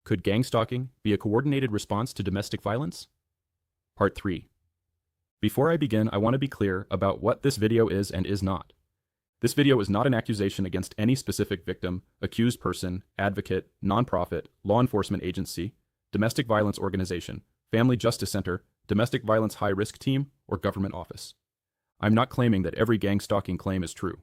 Could gang stalking be a coordinated response to domestic violence? Part 3. Before I begin, I want to be clear about what this video is and is not. This video is not an accusation against any specific victim, accused person, advocate, nonprofit, law enforcement agency, domestic violence organization, family justice center, domestic violence high-risk team, or government office. I'm not claiming that every gang stalking claim is true,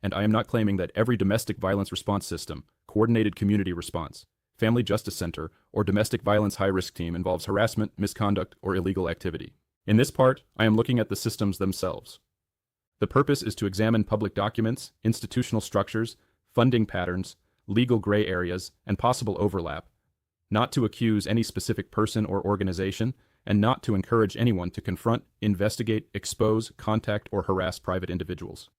and I am not claiming that every domestic violence response system, coordinated community response, family justice center, or domestic violence high-risk team involves harassment, misconduct, or illegal activity. In this part, I am looking at the systems themselves. The purpose is to examine public documents, institutional structures, funding patterns, legal gray areas, and possible overlap, not to accuse any specific person or organization, and not to encourage anyone to confront, investigate, expose, contact, or harass private individuals.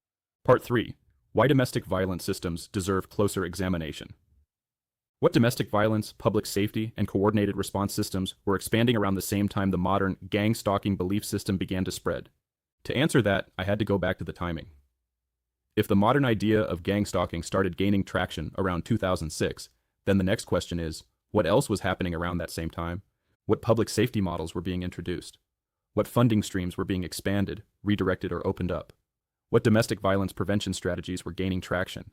Part 3. Why domestic violence systems deserve closer examination. What domestic violence, public safety, and coordinated response systems were expanding around the same time the modern gang stalking belief system began to spread? To answer that, I had to go back to the timing. If the modern idea of gang stalking started gaining traction around 2006, then the next question is, what else was happening around that same time? What public safety models were being introduced? What funding streams were being expanded, redirected, or opened up? What domestic violence prevention strategies were gaining traction?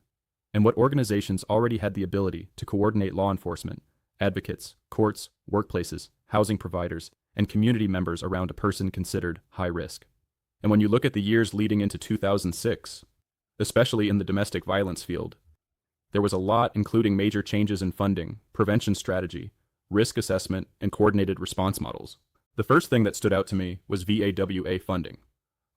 And what organizations already had the ability to coordinate law enforcement, advocates, courts, workplaces, housing providers, and community members around a person considered high risk? And when you look at the years leading into 2006, especially in the domestic violence field, there was a lot, including major changes in funding, prevention strategy, risk assessment, and coordinated response models. The first thing that stood out to me was VAWA funding.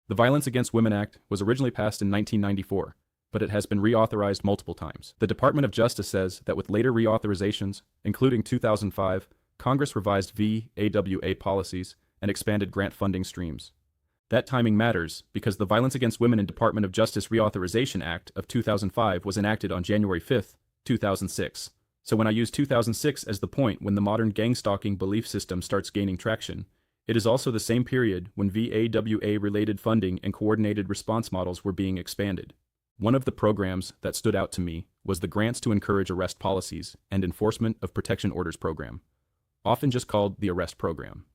The Violence Against Women Act was originally passed in 1994, but it has been reauthorized multiple times. The Department of Justice says that with later reauthorizations, including 2005, Congress revised VAWA policies and expanded grant funding streams. That timing matters because the Violence Against Women and Department of Justice Reauthorization Act of 2005 was enacted on January 5, 2006. So when I use 2006 as the point when the modern gang stalking belief system starts gaining traction, it is also the same period when VAWA-related funding and coordinated response models were being expanded. One of the programs that stood out to me was the Grants to Encourage Arrest Policies and Enforcement of Protection Orders program, often just called the Arrest Program.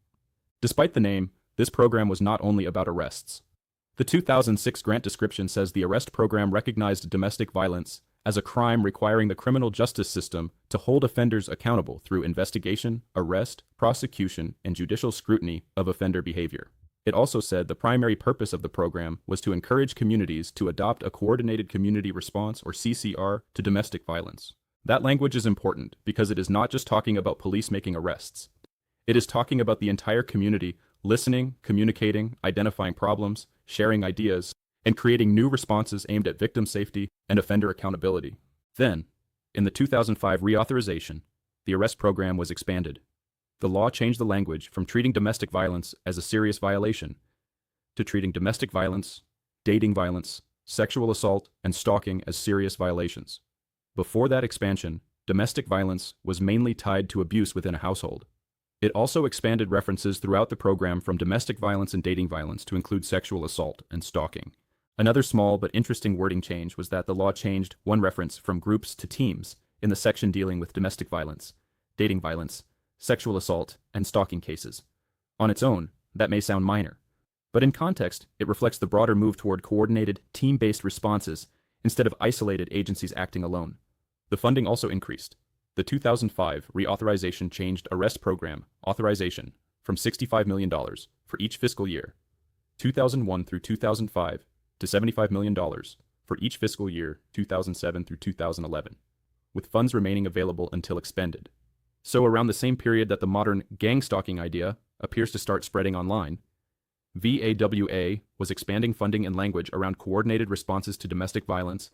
Despite the name, this program was not only about arrests. The 2006 grant description says the Arrest Program recognized domestic violence as a crime requiring the criminal justice system to hold offenders accountable through investigation, arrest, prosecution, and judicial scrutiny of offender behavior. It also said the primary purpose of the program was to encourage communities to adopt a coordinated community response, or CCR, to domestic violence. That language is important because it is not just talking about police making arrests. It is talking about the entire community listening, communicating, identifying problems, sharing ideas, and creating new responses aimed at victim safety and offender accountability. Then, in the 2005 reauthorization, the Arrest Program was expanded. The law changed the language from treating domestic violence as a serious violation to treating domestic violence, dating violence, sexual assault, and stalking as serious violations. Before that expansion, domestic violence was mainly tied to abuse within a household. It also expanded references throughout the program from domestic violence and dating violence to include sexual assault and stalking. Another small but interesting wording change was that the law changed one reference from groups to teams in the section dealing with domestic violence, dating violence, sexual assault, and stalking cases. On its own, that may sound minor, but in context, it reflects the broader move toward coordinated, team-based responses instead of isolated agencies acting alone. The funding also increased. The 2005 reauthorization changed Arrest Program authorization from $65 million for each fiscal year, 2001 through 2005, to $75 million for each fiscal year, 2007 through 2011, with funds remaining available until expended. So around the same period that the modern gang stalking idea appears to start spreading online, VAWA was expanding funding and language around coordinated responses to domestic violence,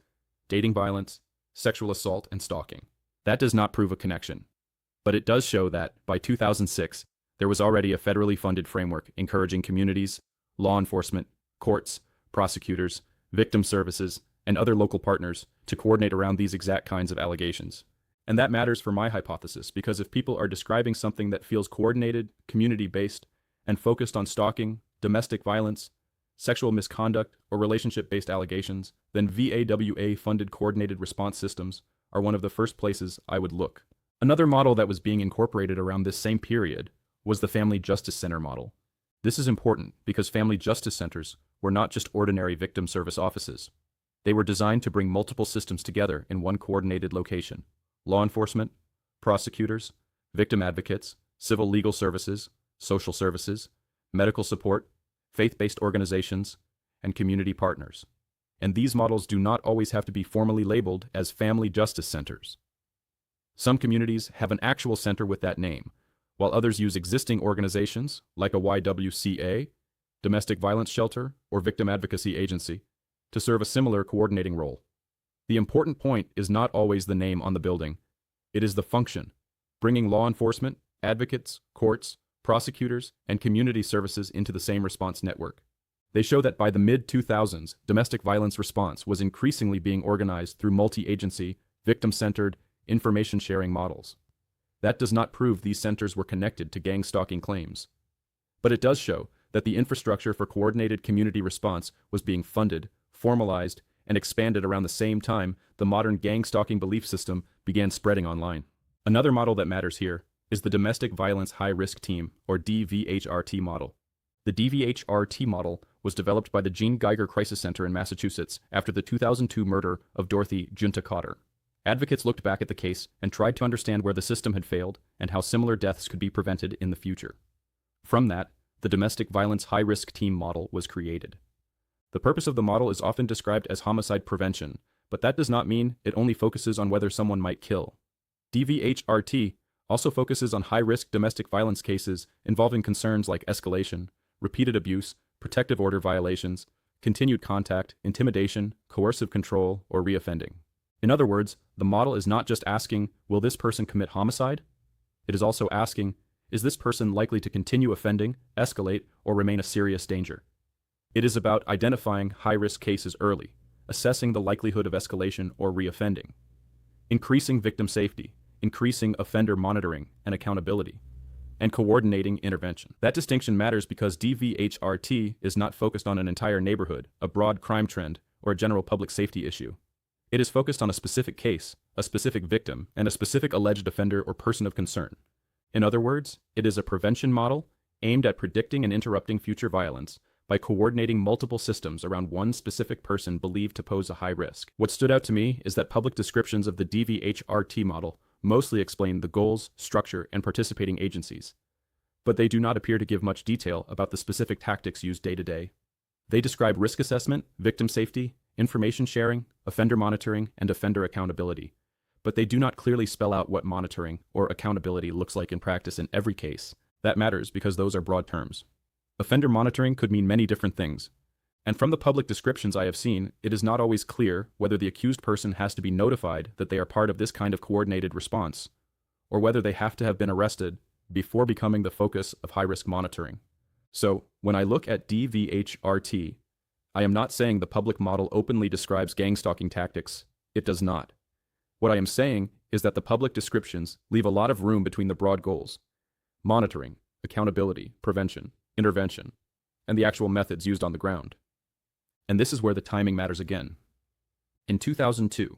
dating violence, sexual assault, and stalking. That does not prove a connection, but it does show that, by 2006, there was already a federally funded framework encouraging communities, law enforcement, courts, prosecutors, victim services, and other local partners to coordinate around these exact kinds of allegations. And that matters for my hypothesis because if people are describing something that feels coordinated, community-based, and focused on stalking, domestic violence, sexual misconduct, or relationship-based allegations, then VAWA-funded coordinated response systems are one of the first places I would look. Another model that was being incorporated around this same period was the Family Justice Center model. This is important because family justice centers were not just ordinary victim service offices. They were designed to bring multiple systems together in one coordinated location: law enforcement, prosecutors, victim advocates, civil legal services, social services, medical support, faith-based organizations, and community partners. And these models do not always have to be formally labeled as family justice centers. Some communities have an actual center with that name, while others use existing organizations like a YWCA, domestic violence shelter, or victim advocacy agency to serve a similar coordinating role. The important point is not always the name on the building. It is the function, bringing law enforcement, advocates, courts, prosecutors, and community services into the same response network. They show that by the mid-2000s, domestic violence response was increasingly being organized through multi-agency, victim-centered, information-sharing models. That does not prove these centers were connected to gang stalking claims. But it does show that the infrastructure for coordinated community response was being funded, formalized, and expanded around the same time the modern gang stalking belief system began spreading online. Another model that matters here is the Domestic Violence High Risk Team, or DVHRT model. The DVHRT model was developed by the Jean Geiger Crisis Center in Massachusetts after the 2002 murder of Dorothy Junta Cotter. Advocates looked back at the case and tried to understand where the system had failed and how similar deaths could be prevented in the future. From that, the Domestic Violence High Risk Team model was created. The purpose of the model is often described as homicide prevention, but that does not mean it only focuses on whether someone might kill. DVHRT also focuses on high-risk domestic violence cases involving concerns like escalation, repeated abuse, protective order violations, continued contact, intimidation, coercive control, or reoffending. In other words, the model is not just asking, will this person commit homicide? It is also asking, is this person likely to continue offending, escalate, or remain a serious danger? It is about identifying high-risk cases early, assessing the likelihood of escalation or reoffending, increasing victim safety, increasing offender monitoring and accountability, and coordinating intervention. That distinction matters because DVHRT is not focused on an entire neighborhood, a broad crime trend, or a general public safety issue. It is focused on a specific case, a specific victim, and a specific alleged offender or person of concern. In other words, it is a prevention model aimed at predicting and interrupting future violence by coordinating multiple systems around one specific person believed to pose a high risk. What stood out to me is that public descriptions of the DVHRT model mostly explain the goals, structure, and participating agencies, but they do not appear to give much detail about the specific tactics used day to day. They describe risk assessment, victim safety, information sharing, offender monitoring, and offender accountability, but they do not clearly spell out what monitoring or accountability looks like in practice in every case. That matters because those are broad terms. Offender monitoring could mean many different things, and from the public descriptions I have seen, it is not always clear whether the accused person has to be notified that they are part of this kind of coordinated response, or whether they have to have been arrested before becoming the focus of high-risk monitoring. So, when I look at DVHRT, I am not saying the public model openly describes gang stalking tactics. It does not. What I am saying is that the public descriptions leave a lot of room between the broad goals: monitoring, accountability, prevention, intervention, and the actual methods used on the ground. And this is where the timing matters again. In 2002,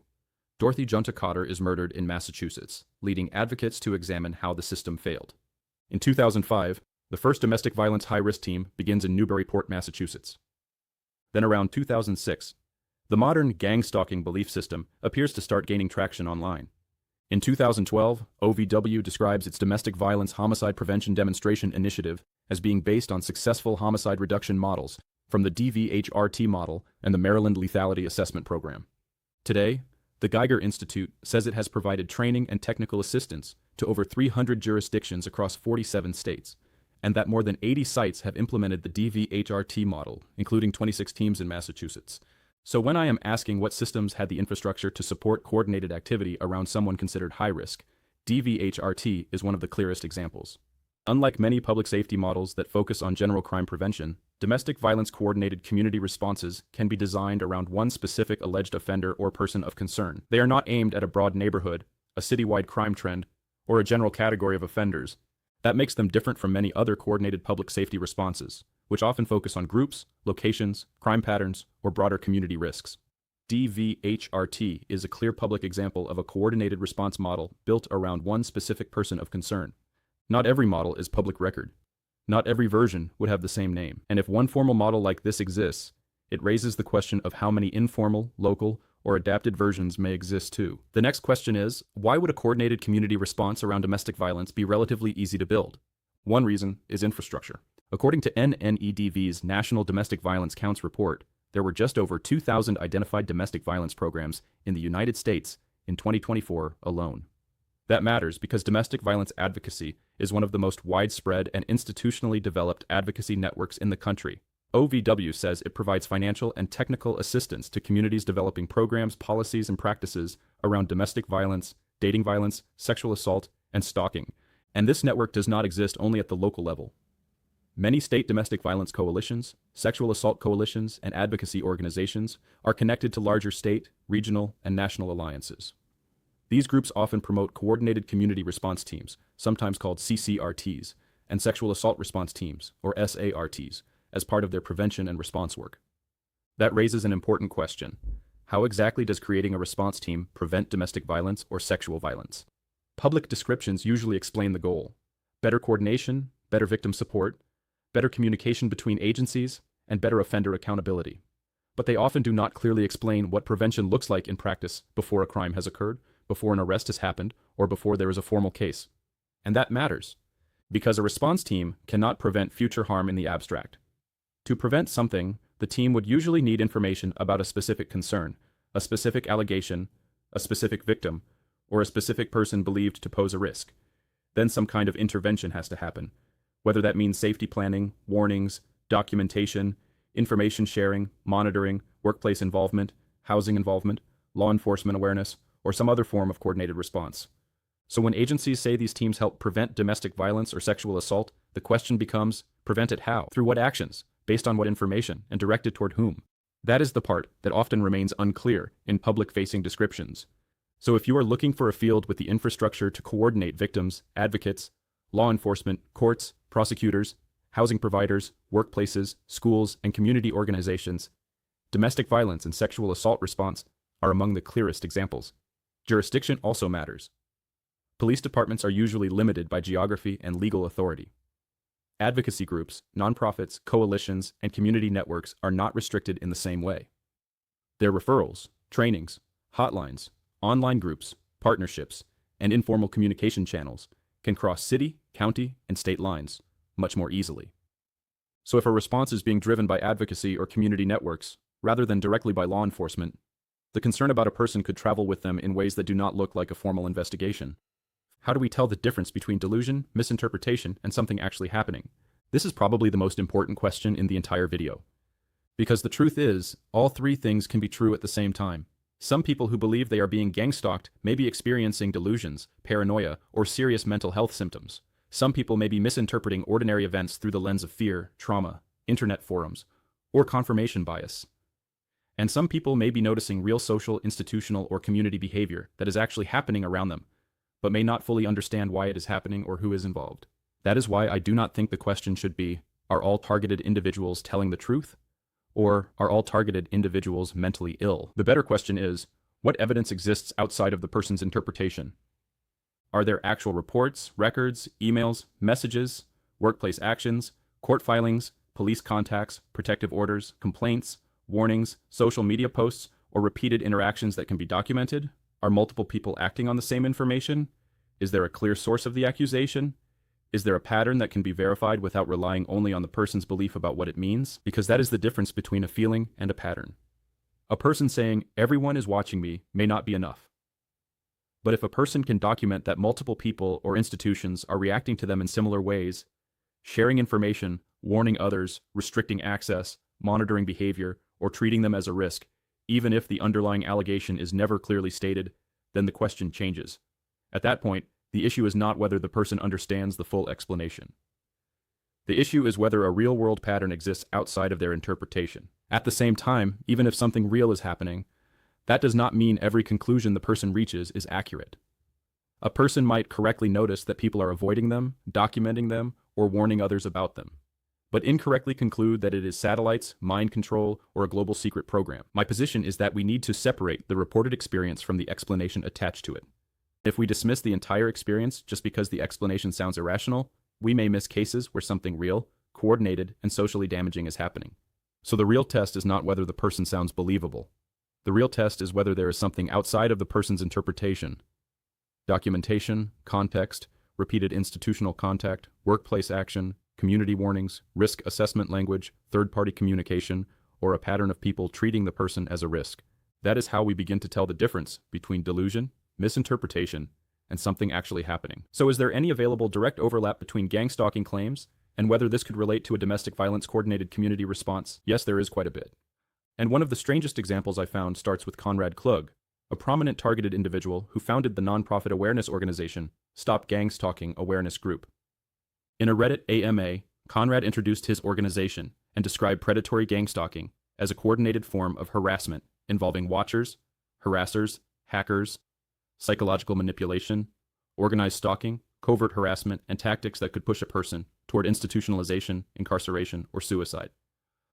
Dorothy Junta Cotter is murdered in Massachusetts, leading advocates to examine how the system failed. In 2005, the first domestic violence high-risk team begins in Newburyport, Massachusetts. Then around 2006, the modern gang stalking belief system appears to start gaining traction online. In 2012, OVW describes its domestic violence homicide prevention demonstration initiative as being based on successful homicide reduction models from the DVHRT model and the Maryland Lethality Assessment Program. Today, the Geiger Institute says it has provided training and technical assistance to over 300 jurisdictions across 47 states, and that more than 80 sites have implemented the DVHRT model, including 26 teams in Massachusetts. So when I am asking what systems had the infrastructure to support coordinated activity around someone considered high risk, DVHRT is one of the clearest examples. Unlike many public safety models that focus on general crime prevention, domestic violence coordinated community responses can be designed around one specific alleged offender or person of concern. They are not aimed at a broad neighborhood, a citywide crime trend, or a general category of offenders. That makes them different from many other coordinated public safety responses, which often focus on groups, locations, crime patterns, or broader community risks. DVHRT is a clear public example of a coordinated response model built around one specific person of concern. Not every model is public record. Not every version would have the same name. And if one formal model like this exists, it raises the question of how many informal, local, or adapted versions may exist too. The next question is, why would a coordinated community response around domestic violence be relatively easy to build? One reason is infrastructure. According to NNEDV's National Domestic Violence Counts report, there were just over 2,000 identified domestic violence programs in the United States in 2024 alone. That matters because domestic violence advocacy is one of the most widespread and institutionally developed advocacy networks in the country. OVW says it provides financial and technical assistance to communities developing programs, policies, and practices around domestic violence, dating violence, sexual assault, and stalking. And this network does not exist only at the local level. Many state domestic violence coalitions, sexual assault coalitions, and advocacy organizations are connected to larger state, regional, and national alliances. These groups often promote coordinated community response teams, sometimes called CCRTs, and sexual assault response teams, or SARTs, as part of their prevention and response work. That raises an important question. How exactly does creating a response team prevent domestic violence or sexual violence? Public descriptions usually explain the goal: better coordination, better victim support, better communication between agencies, and better offender accountability. But they often do not clearly explain what prevention looks like in practice before a crime has occurred, before an arrest has happened, or before there is a formal case. And that matters, because a response team cannot prevent future harm in the abstract. To prevent something, the team would usually need information about a specific concern, a specific allegation, a specific victim, or a specific person believed to pose a risk. Then some kind of intervention has to happen, whether that means safety planning, warnings, documentation, information sharing, monitoring, workplace involvement, housing involvement, law enforcement awareness, or some other form of coordinated response. So when agencies say these teams help prevent domestic violence or sexual assault, the question becomes, prevent it how? Through what actions? Based on what information? And directed toward whom? That is the part that often remains unclear in public-facing descriptions. So if you are looking for a field with the infrastructure to coordinate victims, advocates, law enforcement, courts, prosecutors, housing providers, workplaces, schools, and community organizations, domestic violence and sexual assault response are among the clearest examples. Jurisdiction also matters. Police departments are usually limited by geography and legal authority. Advocacy groups, nonprofits, coalitions, and community networks are not restricted in the same way. Their referrals, trainings, hotlines, online groups, partnerships, and informal communication channels can cross city, county, and state lines much more easily. So if a response is being driven by advocacy or community networks, rather than directly by law enforcement, the concern about a person could travel with them in ways that do not look like a formal investigation. How do we tell the difference between delusion, misinterpretation, and something actually happening? This is probably the most important question in the entire video. Because the truth is, all three things can be true at the same time. Some people who believe they are being gang-stalked may be experiencing delusions, paranoia, or serious mental health symptoms. Some people may be misinterpreting ordinary events through the lens of fear, trauma, internet forums, or confirmation bias. And some people may be noticing real social, institutional, or community behavior that is actually happening around them, but may not fully understand why it is happening or who is involved. That is why I do not think the question should be, are all targeted individuals telling the truth? Or are all targeted individuals mentally ill? The better question is, what evidence exists outside of the person's interpretation? Are there actual reports, records, emails, messages, workplace actions, court filings, police contacts, protective orders, complaints, warnings, social media posts, or repeated interactions that can be documented? Are multiple people acting on the same information? Is there a clear source of the accusation? Is there a pattern that can be verified without relying only on the person's belief about what it means? Because that is the difference between a feeling and a pattern. A person saying, "Everyone is watching me," may not be enough. But if a person can document that multiple people or institutions are reacting to them in similar ways, sharing information, warning others, restricting access, monitoring behavior, or treating them as a risk, even if the underlying allegation is never clearly stated, then the question changes. At that point, the issue is not whether the person understands the full explanation. The issue is whether a real-world pattern exists outside of their interpretation. At the same time, even if something real is happening, that does not mean every conclusion the person reaches is accurate. A person might correctly notice that people are avoiding them, documenting them, or warning others about them. but incorrectly conclude that it is satellites, mind control, or a global secret program. My position is that we need to separate the reported experience from the explanation attached to it. If we dismiss the entire experience just because the explanation sounds irrational, we may miss cases where something real, coordinated, and socially damaging is happening. So the real test is not whether the person sounds believable. The real test is whether there is something outside of the person's interpretation. Documentation, context, repeated institutional contact, workplace action, community warnings, risk assessment language, third-party communication, or a pattern of people treating the person as a risk. That is how we begin to tell the difference between delusion, misinterpretation, and something actually happening. So is there any available direct overlap between gang stalking claims and whether this could relate to a domestic violence coordinated community response? Yes, there is quite a bit. And one of the strangest examples I found starts with Conrad Klug, a prominent targeted individual who founded the nonprofit awareness organization Stop Gang Stalking Awareness Group. In a Reddit AMA, Conrad introduced his organization and described predatory gang stalking as a coordinated form of harassment involving watchers, harassers, hackers, psychological manipulation, organized stalking, covert harassment, and tactics that could push a person toward institutionalization, incarceration, or suicide.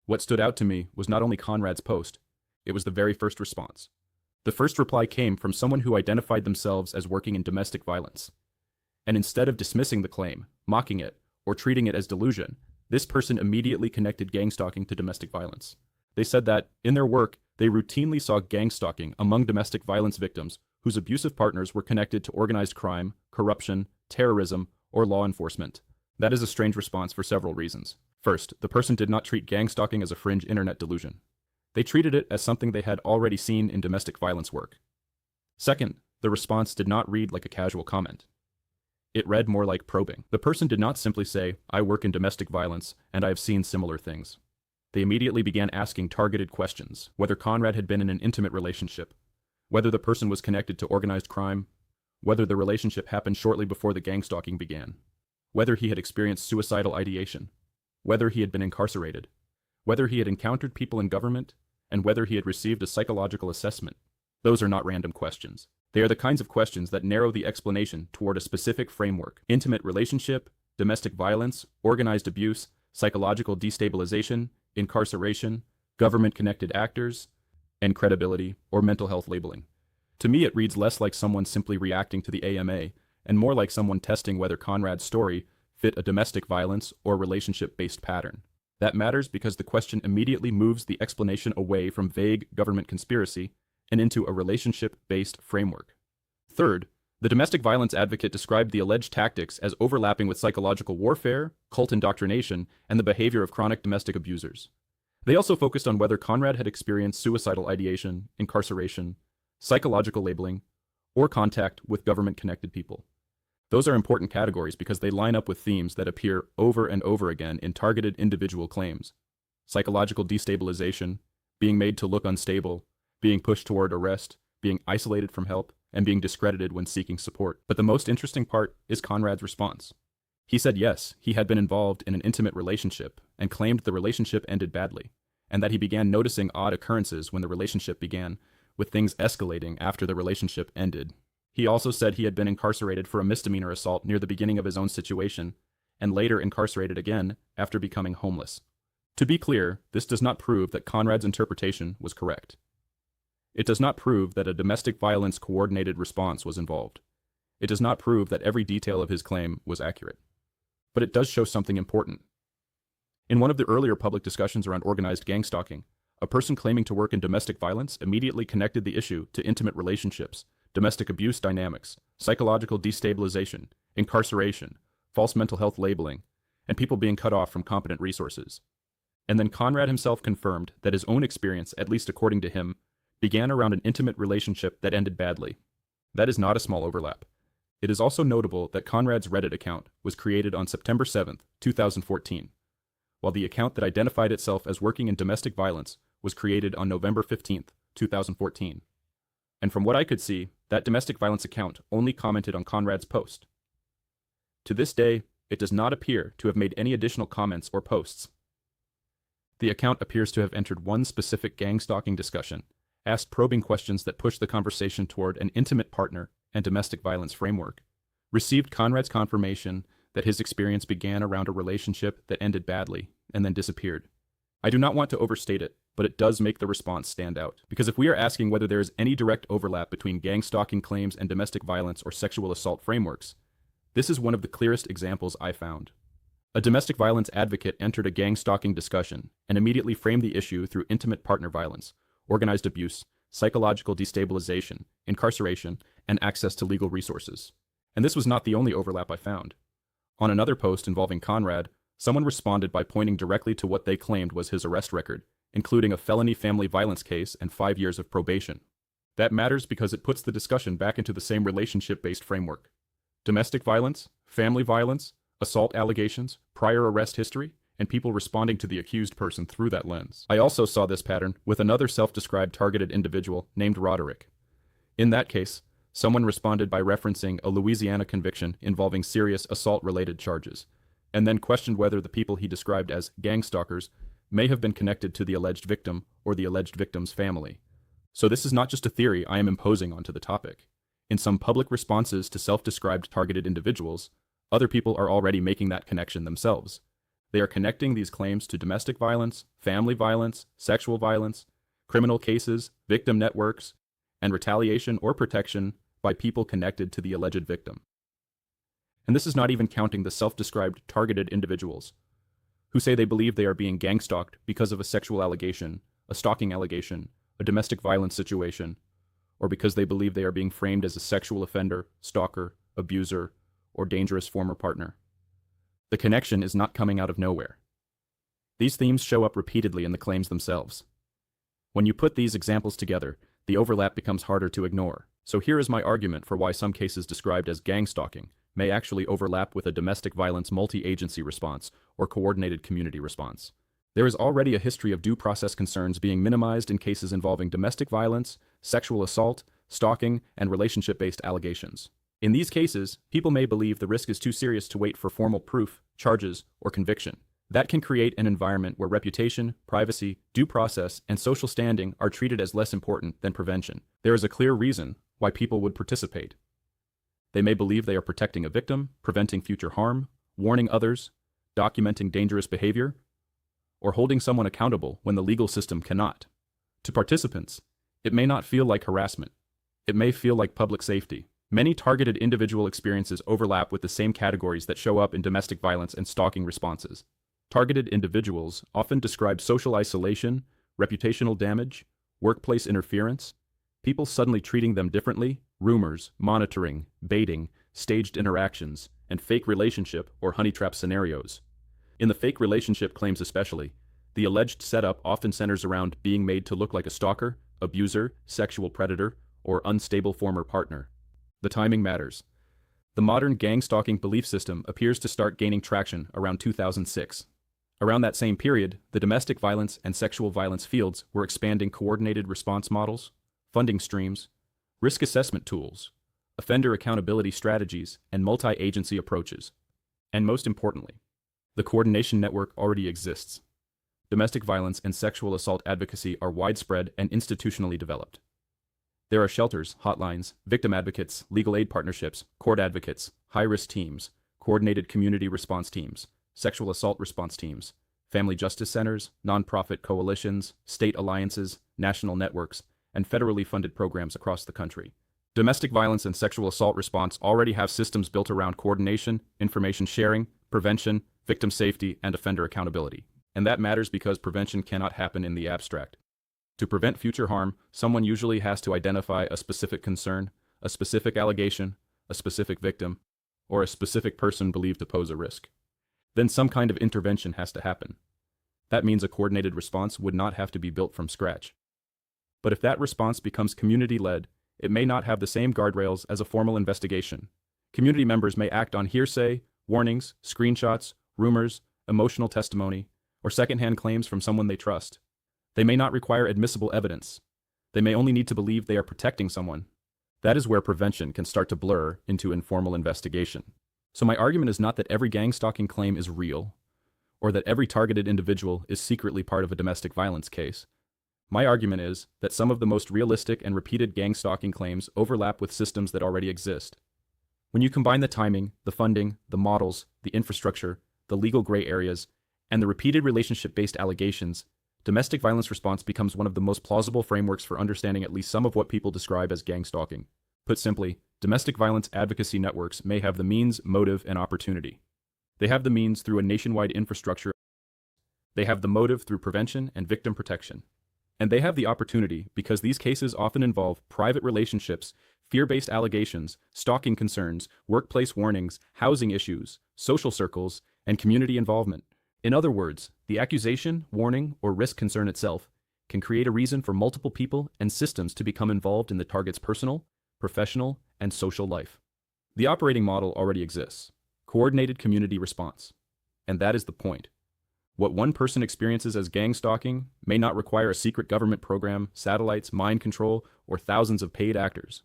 What stood out to me was not only Conrad's post, it was the very first response. The first reply came from someone who identified themselves as working in domestic violence. And instead of dismissing the claim, mocking it, or treating it as delusion, this person immediately connected gang stalking to domestic violence. They said that, in their work, they routinely saw gang stalking among domestic violence victims whose abusive partners were connected to organized crime, corruption, terrorism, or law enforcement. That is a strange response for several reasons. First, the person did not treat gang stalking as a fringe internet delusion. They treated it as something they had already seen in domestic violence work. Second, the response did not read like a casual comment. It read more like probing. The person did not simply say, "I work in domestic violence, and I have seen similar things." They immediately began asking targeted questions, whether Conrad had been in an intimate relationship, whether the person was connected to organized crime, whether the relationship happened shortly before the gang stalking began, whether he had experienced suicidal ideation, whether he had been incarcerated, whether he had encountered people in government, and whether he had received a psychological assessment. Those are not random questions. They are the kinds of questions that narrow the explanation toward a specific framework: intimate relationship, domestic violence, organized abuse, psychological destabilization, incarceration, government-connected actors, and credibility or mental health labeling. To me, it reads less like someone simply reacting to the AMA, and more like someone testing whether Conrad's story fit a domestic violence or relationship-based pattern. That matters because the question immediately moves the explanation away from vague government conspiracy and into a relationship-based framework. Third, the domestic violence advocate described the alleged tactics as overlapping with psychological warfare, cult indoctrination, and the behavior of chronic domestic abusers. They also focused on whether Conrad had experienced suicidal ideation, incarceration, psychological labeling, or contact with government-connected people. Those are important categories because they line up with themes that appear over and over again in targeted individual claims: psychological destabilization, being made to look unstable, being pushed toward arrest, being isolated from help, and being discredited when seeking support. But the most interesting part is Conrad's response. He said yes, he had been involved in an intimate relationship and claimed the relationship ended badly, and that he began noticing odd occurrences when the relationship began, with things escalating after the relationship ended. He also said he had been incarcerated for a misdemeanor assault near the beginning of his own situation, and later incarcerated again after becoming homeless. To be clear, this does not prove that Conrad's interpretation was correct. It does not prove that a domestic violence coordinated response was involved. It does not prove that every detail of his claim was accurate. But it does show something important. In one of the earlier public discussions around organized gang stalking, a person claiming to work in domestic violence immediately connected the issue to intimate relationships, domestic abuse dynamics, psychological destabilization, incarceration, false mental health labeling, and people being cut off from competent resources. And then Conrad himself confirmed that his own experience, at least according to him, began around an intimate relationship that ended badly. That is not a small overlap. It is also notable that Conrad's Reddit account was created on September 7th, 2014, while the account that identified itself as working in domestic violence was created on November 15th, 2014. And from what I could see, that domestic violence account only commented on Conrad's post. To this day, it does not appear to have made any additional comments or posts. The account appears to have entered one specific gang stalking discussion, asked probing questions that pushed the conversation toward an intimate partner and domestic violence framework, received Conrad's confirmation that his experience began around a relationship that ended badly, and then disappeared. I do not want to overstate it, but it does make the response stand out. Because if we are asking whether there is any direct overlap between gang stalking claims and domestic violence or sexual assault frameworks, this is one of the clearest examples I found. A domestic violence advocate entered a gang stalking discussion and immediately framed the issue through intimate partner violence, organized abuse, psychological destabilization, incarceration, and access to legal resources. And this was not the only overlap I found. On another post involving Conrad, someone responded by pointing directly to what they claimed was his arrest record, including a felony family violence case and 5 years of probation. That matters because it puts the discussion back into the same relationship-based framework. Domestic violence, family violence, assault allegations, prior arrest history, and people responding to the accused person through that lens. I also saw this pattern with another self-described targeted individual named Roderick. In that case, someone responded by referencing a Louisiana conviction involving serious assault-related charges, and then questioned whether the people he described as gang stalkers may have been connected to the alleged victim or the alleged victim's family. So this is not just a theory I am imposing onto the topic. In some public responses to self-described targeted individuals, other people are already making that connection themselves. They are connecting these claims to domestic violence, family violence, sexual violence, criminal cases, victim networks, and retaliation or protection by people connected to the alleged victim. And this is not even counting the self-described targeted individuals who say they believe they are being gang-stalked because of a sexual allegation, a stalking allegation, a domestic violence situation, or because they believe they are being framed as a sexual offender, stalker, abuser, or dangerous former partner. The connection is not coming out of nowhere. These themes show up repeatedly in the claims themselves. When you put these examples together, the overlap becomes harder to ignore. So here is my argument for why some cases described as gang stalking may actually overlap with a domestic violence multi-agency response or coordinated community response. There is already a history of due process concerns being minimized in cases involving domestic violence, sexual assault, stalking, and relationship-based allegations. In these cases, people may believe the risk is too serious to wait for formal proof, charges, or conviction. That can create an environment where reputation, privacy, due process, and social standing are treated as less important than prevention. There is a clear reason why people would participate. They may believe they are protecting a victim, preventing future harm, warning others, documenting dangerous behavior, or holding someone accountable when the legal system cannot. To participants, it may not feel like harassment. It may feel like public safety. Many targeted individual experiences overlap with the same categories that show up in domestic violence and stalking responses. Targeted individuals often describe social isolation, reputational damage, workplace interference, people suddenly treating them differently, rumors, monitoring, baiting, staged interactions, and fake relationship or honey trap scenarios. In the fake relationship claims especially, the alleged setup often centers around being made to look like a stalker, abuser, sexual predator, or unstable former partner. The timing matters. The modern gang stalking belief system appears to start gaining traction around 2006. Around that same period, the domestic violence and sexual violence fields were expanding coordinated response models, funding streams, risk assessment tools, offender accountability strategies, and multi-agency approaches. And most importantly, the coordination network already exists. Domestic violence and sexual assault advocacy are widespread and institutionally developed. There are shelters, hotlines, victim advocates, legal aid partnerships, court advocates, high-risk teams, coordinated community response teams, sexual assault response teams, family justice centers, nonprofit coalitions, state alliances, national networks, and federally funded programs across the country. Domestic violence and sexual assault response already have systems built around coordination, information sharing, prevention, victim safety, and offender accountability. And that matters because prevention cannot happen in the abstract. To prevent future harm, someone usually has to identify a specific concern, a specific allegation, a specific victim, or a specific person believed to pose a risk. Then some kind of intervention has to happen. That means a coordinated response would not have to be built from scratch. But if that response becomes community-led, it may not have the same guardrails as a formal investigation. Community members may act on hearsay, warnings, screenshots, rumors, emotional testimony, or secondhand claims from someone they trust. They may not require admissible evidence. They may only need to believe they are protecting someone. That is where prevention can start to blur into informal investigation. So my argument is not that every gang stalking claim is real, or that every targeted individual is secretly part of a domestic violence case. My argument is that some of the most realistic and repeated gang stalking claims overlap with systems that already exist. When you combine the timing, the funding, the models, the infrastructure, the legal gray areas, and the repeated relationship-based allegations, domestic violence response becomes one of the most plausible frameworks for understanding at least some of what people describe as gang stalking. Put simply, domestic violence advocacy networks may have the means, motive, and opportunity. They have the means through a nationwide infrastructure. They have the motive through prevention and victim protection. And they have the opportunity because these cases often involve private relationships, fear-based allegations, stalking concerns, workplace warnings, housing issues, social circles, and community involvement. In other words, the accusation, warning, or risk concern itself can create a reason for multiple people and systems to become involved in the target's personal, professional, and social life. The operating model already exists: coordinated community response. And that is the point. What one person experiences as gang stalking may not require a secret government program, satellites, mind control, or thousands of paid actors.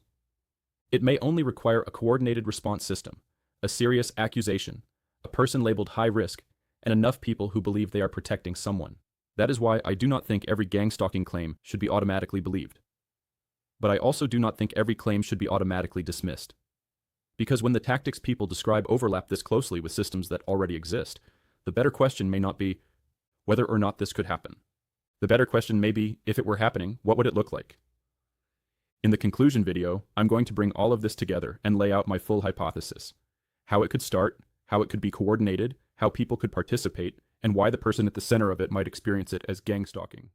It may only require a coordinated response system, a serious accusation, a person labeled high risk, and enough people who believe they are protecting someone. That is why I do not think every gang stalking claim should be automatically believed. But I also do not think every claim should be automatically dismissed. Because when the tactics people describe overlap this closely with systems that already exist, the better question may not be whether or not this could happen. The better question may be, if it were happening, what would it look like? In the conclusion video, I'm going to bring all of this together and lay out my full hypothesis: how it could start, how it could be coordinated, how people could participate, and why the person at the center of it might experience it as gang stalking.